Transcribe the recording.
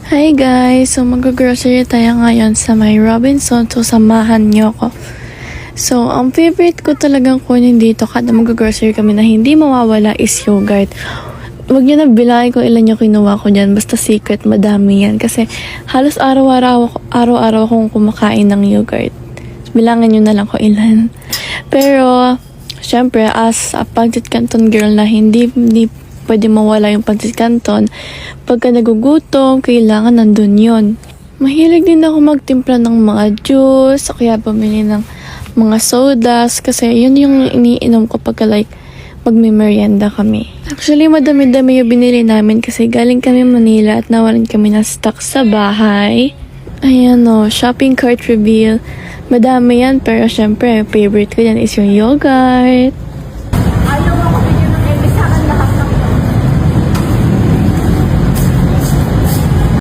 Hi guys! So mag-grocery tayo ngayon sa may Robinson. So samahan niyo ko. So ang favorite ko talagang kunin dito kada mag-grocery kami na hindi mawawala is yogurt. Huwag niyo na bilangin kung ilan yung kinuha ko dyan. Basta secret, madami yan. Kasi halos araw-araw akong kumakain ng yogurt. Bilangin niyo na lang kung ilan. Pero syempre as a Pancit Canton girl na hindi pwede mawala yung Pancit Canton. Pagka nagugutom, kailangan nandun yun. Mahilig din ako magtimpla ng mga juice, o kaya bumili ng mga sodas, kasi yun yung iniinom ko pagka like magme-merienda kami. Actually, madami-dami yung binili namin kasi galing kami Manila at nawalan kami na stock sa bahay. Ayan o, shopping cart reveal. Madami yan, pero syempre, favorite ko yan is yung yogurt.